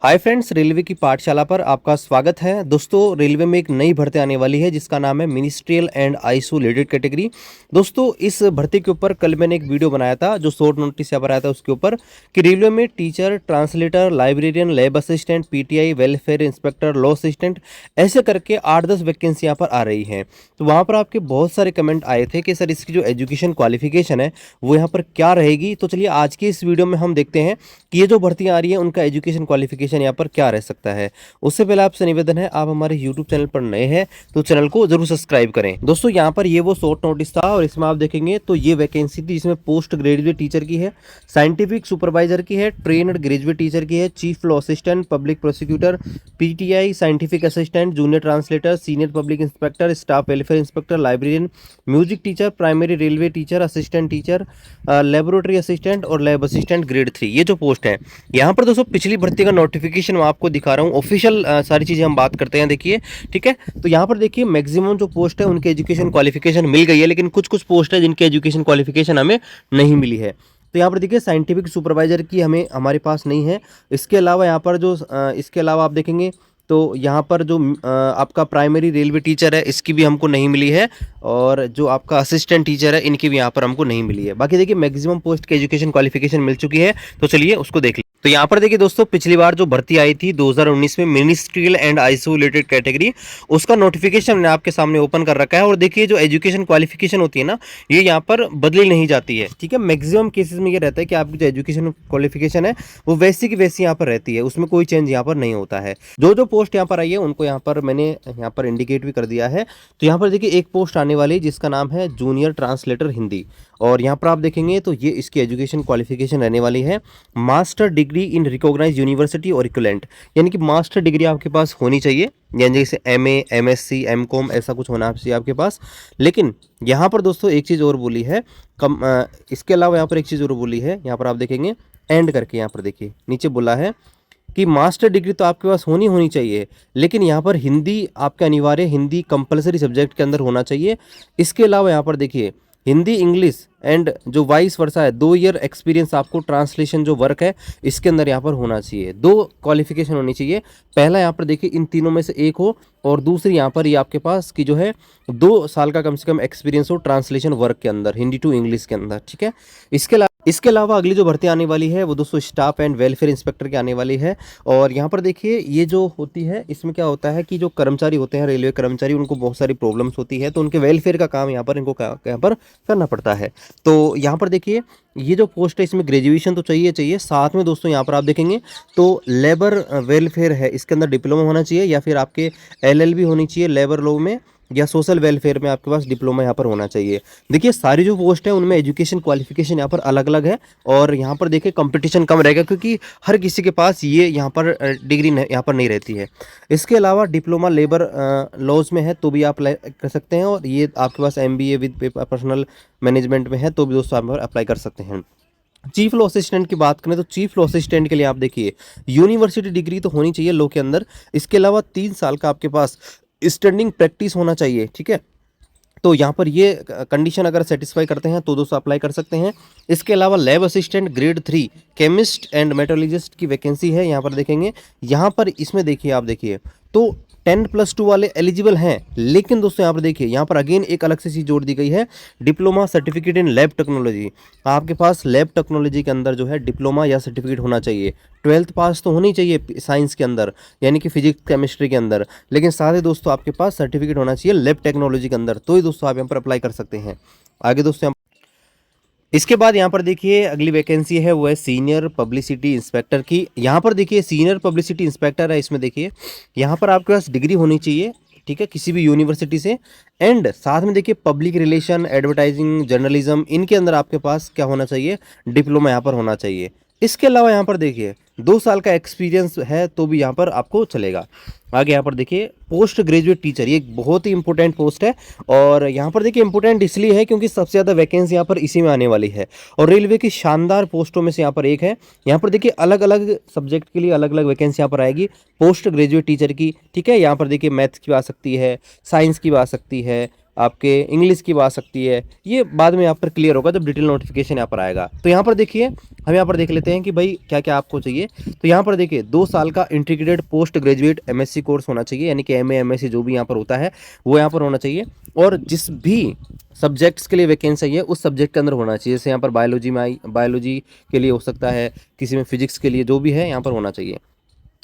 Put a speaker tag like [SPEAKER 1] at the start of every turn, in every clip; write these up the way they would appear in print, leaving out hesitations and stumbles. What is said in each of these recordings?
[SPEAKER 1] Hi friends, railway की पाठशाला पर आपका स्वागत है। दोस्तों, रेलवे में एक नई भर्ती आने वाली है जिसका नाम है मिनिस्ट्रियल एंड आइसोलेटेड कैटेगरी। दोस्तों, इस भर्ती के ऊपर कल मैंने एक वीडियो बनाया था जो शॉर्ट नोटिस यहाँ पर आया था उसके ऊपर कि रेलवे में teacher, translator, librarian, lab assistant, PTI, welfare inspector, law assistant ऐसे करके 8-10 वैकेंसी यहाँ पर आ रही हैं। तो वहाँ पर आपके बहुत सारे कमेंट आए थे कि सर इसकी जो एजुकेशन क्वालिफिकेशन है वो यहाँ पर क्या रहेगी। तो चलिए आज की इस वीडियो में हम देखते हैं कि ये जो भर्तियां आ रही है उनका एजुकेशन क्वालिफिकेशन यहाँ पर क्या रह सकता है। उससे पहले आपसे निवेदन है, आप हमारे यूट्यूब चैनल पर नए हैं तो चैनल को जरूर सब्सक्राइब करें। दोस्तों, यहाँ पर ये वो शॉर्ट नोटिस था और इसमें आप देखेंगे तो ये वैकेंसी थी जिसमें पोस्ट ग्रेजुएट टीचर की है, साइंटिफिक सुपरवाइजर की है, ट्रेनड ग्रेजुएट टीचर की है, chief law assistant, public prosecutor, PTI, scientific assistant, junior translator, senior public inspector, staff welfare inspector, librarian, music teacher, primary railway teacher, assistant teacher, laboratory assistant और lab assistant grade 3, ये जो post है। यहाँ पर दोस्तों पिछली भर्ती का नोटिफिकेशन मैं आपको दिखा रहा हूँ, ऑफिशियल सारी चीज़ें हम बात करते हैं। देखिए, ठीक है। तो यहाँ पर देखिए मैक्सिमम जो पोस्ट है उनके एजुकेशन क्वालिफिकेशन मिल गई है, लेकिन कुछ कुछ पोस्ट है जिनकी एजुकेशन क्वालिफिकेशन हमें नहीं मिली है। तो यहाँ पर देखिए साइंटिफिक सुपरवाइजर की हमारे पास नहीं है। इसके अलावा यहाँ पर इसके अलावा आप देखेंगे तो यहाँ पर जो आपका प्राइमरी रेलवे टीचर है इसकी भी हमको नहीं मिली है, और जो आपका असिस्टेंट टीचर है इनकी भी यहाँ पर हमको नहीं मिली है। बाकी देखिए मैक्सिमम पोस्ट की एजुकेशन क्वालिफिकेशन मिल चुकी है। तो चलिए उसको देख लीजिए। तो यहाँ पर देखिए दोस्तों, पिछली बार जो भर्ती आई थी 2019 में मिनिस्ट्रियल एंड आइसोलेटेड कैटेगरी, उसका नोटिफिकेशन मैंने आपके सामने ओपन कर रखा है। और देखिए जो एजुकेशन क्वालिफिकेशन होती है ना, ये यहाँ पर बदली नहीं जाती है। ठीक है, मैक्सिमम केसेस में ये रहता है कि आपकी जो एजुकेशन क्वालिफिकेशन है वो वैसी की वैसी यहाँ पर रहती है, उसमें कोई चेंज यहाँ पर नहीं होता है। जो जो पोस्ट यहाँ पर आई है उनको यहाँ पर मैंने यहाँ पर इंडिकेट भी कर दिया है। तो यहाँ पर देखिए एक पोस्ट आने वाली है जिसका नाम है जूनियर ट्रांसलेटर हिंदी, और यहाँ पर आप देखेंगे तो ये इसकी एजुकेशन क्वालिफिकेशन रहने वाली है master degree in recognised university और इक्विवेलेंट, यानी कि मास्टर डिग्री आपके पास होनी चाहिए, यानी जैसे एमए, एमएससी, एमकॉम ऐसा कुछ होना चाहिए आपके पास। लेकिन यहाँ पर दोस्तों एक चीज़ और बोली है इसके अलावा यहाँ पर एक चीज़ और बोली है, यहाँ पर आप देखेंगे एंड करके यहाँ पर देखिए नीचे बोला है कि मास्टर डिग्री तो आपके पास होनी चाहिए, लेकिन यहाँ पर हिंदी आपका अनिवार्य, हिंदी कंपलसरी सब्जेक्ट के अंदर होना चाहिए। इसके अलावा यहाँ पर देखिए हिंदी, इंग्लिश एंड जो वाइस वर्सा है 2 ईयर एक्सपीरियंस आपको ट्रांसलेशन जो वर्क है इसके अंदर यहाँ पर होना चाहिए। 2 क्वालिफिकेशन होनी चाहिए। पहला यहाँ पर देखिए इन तीनों में से एक हो, और दूसरी यहाँ पर ये आपके पास की जो है 2 साल का कम से कम एक्सपीरियंस हो ट्रांसलेशन वर्क के अंदर, हिंदी टू इंग्लिश के अंदर। ठीक है। इसके अलावा अगली जो भर्ती आने वाली है वो दोस्तों स्टाफ एंड वेलफेयर इंस्पेक्टर की आने वाली है। और यहाँ पर देखिए ये जो होती है इसमें क्या होता है कि जो कर्मचारी होते हैं, रेलवे कर्मचारी, उनको बहुत सारी प्रॉब्लम्स होती है, तो उनके वेलफेयर का काम यहाँ पर इनको यहाँ पर करना पड़ता है। तो यहाँ पर देखिए ये जो पोस्ट है इसमें ग्रेजुएशन तो चाहिए, साथ में दोस्तों यहाँ पर आप देखेंगे तो लेबर वेलफेयर है, इसके अंदर डिप्लोमा होना चाहिए, या फिर आपके एलएलबी होनी चाहिए लेबर लॉ में, या सोशल वेलफेयर में आपके पास डिप्लोमा यहाँ पर होना चाहिए। देखिए सारी जो पोस्ट है उनमें एजुकेशन क्वालिफिकेशन यहाँ पर अलग अलग है, और यहाँ पर देखिए कंपटीशन कम रहेगा क्योंकि हर किसी के पास ये यहाँ पर डिग्री यहाँ पर नहीं रहती है। इसके अलावा डिप्लोमा लेबर लॉज में है तो भी आप अप्लाई कर सकते हैं, और ये आपके पास एमबीए विद पर्सनल मैनेजमेंट में है तो भी दोस्तों आप अप्लाई कर सकते हैं। चीफ लॉ असिस्टेंट की बात करें तो चीफ लॉ असिस्टेंट के लिए आप देखिए यूनिवर्सिटी डिग्री तो होनी चाहिए लॉ के अंदर। इसके अलावा 3 साल का आपके पास स्टैंडिंग प्रैक्टिस होना चाहिए। ठीक है, तो यहाँ पर ये कंडीशन अगर सेटिस्फाई करते हैं तो दोस्तों अप्लाई कर सकते हैं। इसके अलावा lab assistant grade 3 chemist and metrologist की वैकेंसी है, यहाँ पर देखेंगे। यहाँ पर इसमें देखिए आप देखिए तो 10+2 वाले एलिजिबल हैं, लेकिन दोस्तों यहाँ पर देखिए यहाँ पर अगेन एक अलग से चीज़ जोड़ दी गई है, diploma certificate in lab technology. आपके पास लैब टेक्नोलॉजी के अंदर जो है डिप्लोमा या सर्टिफिकेट होना चाहिए। 12th पास तो होनी चाहिए साइंस के अंदर, यानी कि फिजिक्स केमिस्ट्री के अंदर, लेकिन साथ ही दोस्तों आपके पास सर्टिफिकेट होना चाहिए लैब टेक्नोलॉजी के अंदर, तो ही दोस्तों आप यहाँ पर अप्लाई कर सकते हैं। आगे दोस्तों इसके बाद यहाँ पर देखिए अगली वैकेंसी है वो है सीनियर पब्लिसिटी इंस्पेक्टर की। यहाँ पर देखिए सीनियर पब्लिसिटी इंस्पेक्टर है, इसमें देखिए यहाँ पर आपके पास डिग्री होनी चाहिए, ठीक है, किसी भी यूनिवर्सिटी से, एंड साथ में देखिए पब्लिक रिलेशन, एडवर्टाइजिंग, जर्नलिज्म, इनके अंदर आपके पास क्या होना चाहिए, डिप्लोमा यहाँ पर होना चाहिए। इसके अलावा यहाँ पर देखिए 2 साल का एक्सपीरियंस है तो भी यहाँ पर आपको चलेगा। आगे यहाँ पर देखिए पोस्ट ग्रेजुएट टीचर, ये एक बहुत ही इंपॉर्टेंट पोस्ट है, और यहाँ पर देखिए इंपॉर्टेंट इसलिए है क्योंकि सबसे ज़्यादा वैकेंसी यहाँ पर इसी में आने वाली है, और रेलवे की शानदार पोस्टों में से यहाँ पर एक है। यहाँ पर देखिए अलग अलग सब्जेक्ट के लिए अलग अलग वैकेंसी यहाँ पर आएगी पोस्ट ग्रेजुएट टीचर की। ठीक है, यहाँ पर देखिए मैथ्स की आ सकती है, साइंस की आ सकती है, आपके इंग्लिश की आ सकती है, ये बाद में यहाँ पर क्लियर होगा जब डिटेल नोटिफिकेशन यहाँ पर आएगा। तो यहाँ पर देखिए हम यहाँ पर देख लेते हैं कि भाई क्या क्या आपको चाहिए। तो यहाँ पर देखिए 2 साल का integrated post graduate MSc course होना चाहिए, यानी कि एमए एमएससी जो भी यहाँ पर होता है वो यहाँ पर होना चाहिए। और जिस भी सब्जेक्ट्स के लिए वैकेंसी है उस सब्जेक्ट के अंदर होना चाहिए, जैसे यहाँ पर बायोलॉजी में बायोलॉजी के लिए हो सकता है, किसी में फिजिक्स के लिए, जो भी है यहाँ पर होना चाहिए।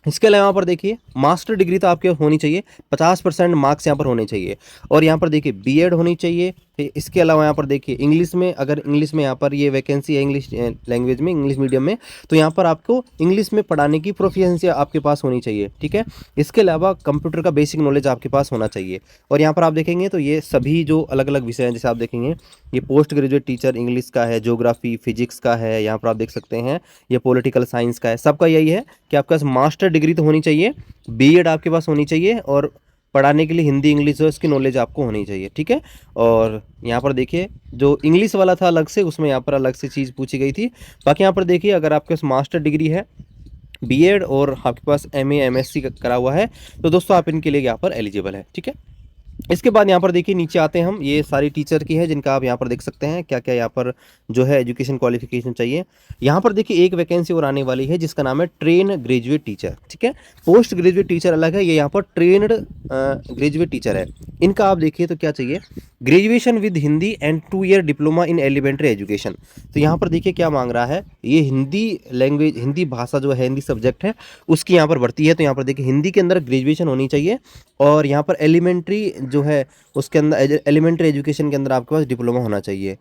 [SPEAKER 1] इसके अलावा यहाँ पर देखिए मास्टर डिग्री तो आपके होनी चाहिए, 50% मार्क्स यहाँ पर होने चाहिए। और यहाँ पर देखिए बीएड होनी चाहिए। इसके अलावा यहाँ पर देखिए इंग्लिश में, अगर इंग्लिश में यहाँ पर ये वैकेंसी है इंग्लिश लैंग्वेज में, इंग्लिश मीडियम में, तो यहाँ पर आपको इंग्लिश में पढ़ाने की प्रोफिशिएंसी आपके पास होनी चाहिए, ठीक है। इसके अलावा कंप्यूटर का बेसिक नॉलेज आपके पास होना चाहिए। और यहाँ पर आप देखेंगे तो ये सभी जो अलग अलग विषय हैं, जैसे आप देखेंगे ये पोस्ट ग्रेजुएट टीचर इंग्लिश का है, ज्योग्राफी फिजिक्स का है, यहाँ पर आप देख सकते हैं ये पॉलिटिकल साइंस का है। सबका यही है कि आपके पास मास्टर डिग्री तो होनी चाहिए, बीएड आपके पास होनी चाहिए, और पढ़ाने के लिए हिंदी इंग्लिश इसकी नॉलेज आपको होनी चाहिए, ठीक है। और यहाँ पर देखिए जो इंग्लिश वाला था अलग से, उसमें यहाँ पर अलग से चीज़ पूछी गई थी। बाकी यहाँ पर देखिए अगर आपके पास मास्टर डिग्री है, बीएड और आपके पास एमए एमएससी करा हुआ है, तो दोस्तों आप इनके लिए यहाँ पर एलिजिबल है, ठीक है। इसके बाद यहाँ पर देखिए नीचे आते हैं हम, ये सारी टीचर की है जिनका आप यहाँ पर देख सकते हैं क्या क्या यहाँ पर जो है एजुकेशन क्वालिफिकेशन चाहिए। यहाँ पर देखिए एक वैकेंसी और आने वाली है जिसका नाम है ट्रेन ग्रेजुएट टीचर, ठीक है। पोस्ट ग्रेजुएट टीचर अलग है, ये यहाँ पर ट्रेन्ड ग्रेजुएट टीचर है। इनका आप देखिए तो क्या चाहिए, graduation with Hindi and 2 year diploma in elementary education. तो यहाँ पर देखिए क्या मांग रहा है, ये हिंदी लैंग्वेज, हिंदी भाषा जो है, हिंदी सब्जेक्ट है उसकी यहाँ पर भर्ती है। तो यहाँ पर देखिए हिंदी के अंदर ग्रेजुएशन होनी चाहिए, और यहाँ पर एलिमेंट्री जो है उसके अंदर एलिमेंट्री एजुकेशन के अंदर आपके पास डिप्लोमा होना चाहिए।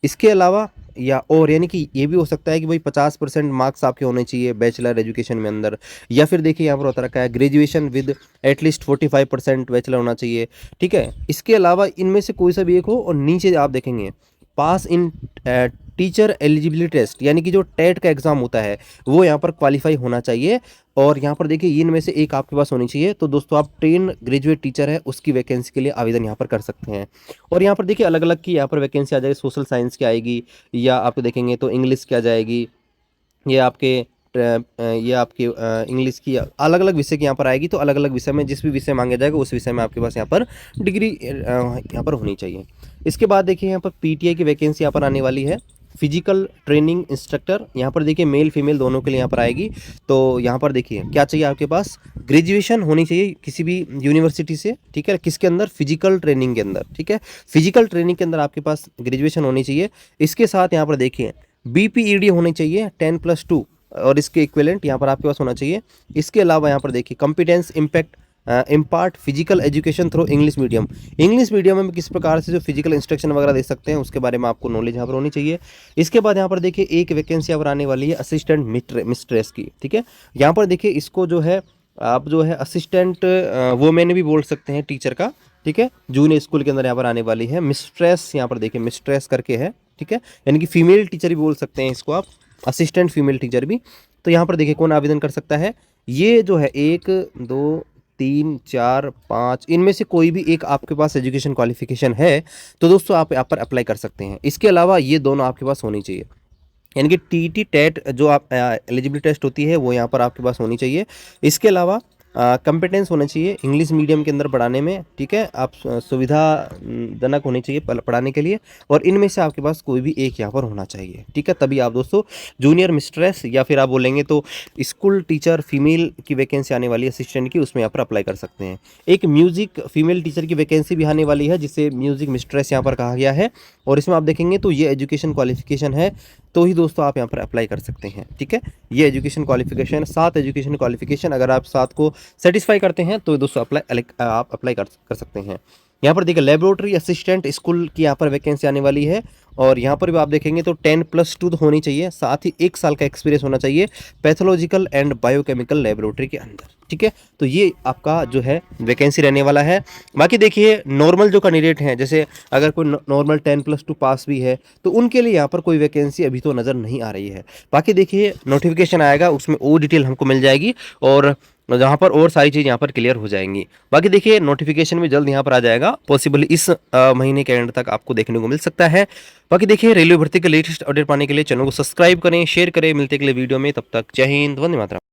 [SPEAKER 1] इसके अलावा या और यानी कि ये भी हो सकता है कि भाई 50% मार्क्स आपके होने चाहिए बैचलर एजुकेशन में अंदर, या फिर देखिए यहाँ पर होता रखा है ग्रेजुएशन विद एटलीस्ट 45% बैचलर होना चाहिए, ठीक है। इसके अलावा इनमें से कोई सा भी एक हो, और नीचे आप देखेंगे पास इन टीचर एलिजिबिलिटी टेस्ट, यानी कि जो टेट का एग्जाम होता है वो यहाँ पर क्वालिफाई होना चाहिए। और यहाँ पर देखिए इनमें से एक आपके पास होनी चाहिए। तो दोस्तों आप ट्रेन ग्रेजुएट टीचर है उसकी वैकेंसी के लिए आवेदन यहाँ पर कर सकते हैं। और यहाँ पर देखिए अलग अलग की यहाँ पर वैकेंसी आ जाएगी, सोशल साइंस की आएगी, या आप देखेंगे तो इंग्लिश की आ जाएगी, ये आपके इंग्लिश की अलग अलग विषय की यहाँ पर आएगी। तो अलग अलग विषय में जिस भी विषय मांगा जाएगा उस विषय में आपके पास यहाँ पर डिग्री यहाँ पर होनी चाहिए। इसके बाद देखिए यहाँ पर पीटीआई की वैकेंसी यहाँ पर आने वाली है, फिजिकल ट्रेनिंग इंस्ट्रक्टर। यहाँ पर देखिए मेल फीमेल दोनों के लिए यहाँ पर आएगी। तो यहाँ पर देखिए क्या चाहिए आपके पास, ग्रेजुएशन होनी चाहिए किसी भी यूनिवर्सिटी से, ठीक है, किसके अंदर, फिजिकल ट्रेनिंग के अंदर, ठीक है। फिजिकल ट्रेनिंग के अंदर आपके पास ग्रेजुएशन होनी चाहिए। इसके साथ यहाँ पर देखिए बीपीईडी होनी चाहिए 10+2, और इसके इक्विवेलेंट यहाँ पर आपके पास होना चाहिए। इसके अलावा यहाँ पर देखिए competence impact impart physical education through English medium, English medium में किस प्रकार से जो फिजिकल इंस्ट्रक्शन वगैरह दे सकते हैं उसके बारे में आपको नॉलेज यहाँ पर होनी चाहिए। इसके बाद यहाँ पर देखिए एक वैकेंसी यहाँ पर आने वाली है असिस्टेंट मिस्ट्रेस की, ठीक है। यहाँ पर देखिए इसको जो है आप जो है असिस्टेंट वोमेन भी बोल सकते हैं टीचर का, ठीक है। जूनियर स्कूल के अंदर यहाँ पर आने वाली है। मिस्ट्रेस यहाँ पर देखिए मिस्ट्रेस करके है, ठीक है, यानी कि फीमेल टीचर भी बोल सकते हैं इसको आप, असिस्टेंट फीमेल टीचर भी। तो यहाँ पर देखिए कौन आवेदन कर सकता है, ये जो है 1 2 3 4 5 इनमें से कोई भी एक आपके पास एजुकेशन क्वालिफिकेशन है तो दोस्तों आप यहाँ पर अप्लाई कर सकते हैं। इसके अलावा ये दोनों आपके पास होनी चाहिए, यानी कि टीटी टेट जो आप एलिजिबिलिटी टेस्ट होती है वो यहाँ पर आपके पास होनी चाहिए। इसके अलावा कंपिटेंस होना चाहिए इंग्लिश मीडियम के अंदर पढ़ाने में, ठीक है, आप सुविधाजनक होनी चाहिए पढ़ाने के लिए, और इनमें से आपके पास कोई भी एक यहाँ पर होना चाहिए, ठीक है। तभी आप दोस्तों जूनियर मिस्ट्रेस या फिर आप बोलेंगे तो स्कूल टीचर फीमेल की वैकेंसी आने वाली है असिस्टेंट की, उसमें यहाँ पर अप्लाई कर सकते हैं। एक म्यूजिक फीमेल टीचर की वैकेंसी भी आने वाली है जिसे म्यूजिक मिस्ट्रेस यहाँ पर कहा गया है, और इसमें आप देखेंगे तो ये एजुकेशन क्वालिफिकेशन है तो ही दोस्तों आप यहाँ पर अप्लाई कर सकते हैं, ठीक है। ये एजुकेशन क्वालिफिकेशन 7 एजुकेशन क्वालिफिकेशन अगर आप 7 को सेटिस्फाई करते हैं तो दोस्तों आप अप्लाई कर सकते हैं। यहाँ पर देखिए लेबोरेटरी असिस्टेंट स्कूल की यहाँ पर वैकेंसी आने वाली है, और यहाँ पर भी आप देखेंगे तो 10+2 तो होनी चाहिए, साथ ही 1 साल का एक्सपीरियंस होना चाहिए पैथोलॉजिकल एंड बायोकेमिकल लेबोरेटरी के अंदर, ठीक है। तो ये आपका जो है वैकेंसी रहने वाला है। बाकी देखिए नॉर्मल जो कैंडिडेट हैं, जैसे अगर कोई नॉर्मल 10+2 पास भी है तो उनके लिए यहाँ पर कोई वैकेंसी अभी तो नज़र नहीं आ रही है। बाकी देखिए नोटिफिकेशन आएगा उसमें और डिटेल हमको मिल जाएगी, और जहाँ पर और सारी चीज़ यहाँ पर क्लियर हो जाएंगी। बाकी देखिए नोटिफिकेशन भी जल्द यहाँ पर आ जाएगा, पॉसिबली इस महीने के एंड तक आपको देखने को मिल सकता है। बाकी देखिए रेलवे भर्ती के लेटेस्ट अपडेट पाने के लिए चैनल को सब्सक्राइब करें, शेयर करें। मिलते अगले वीडियो में, तब तक जय हिंद, वंदे मातरम।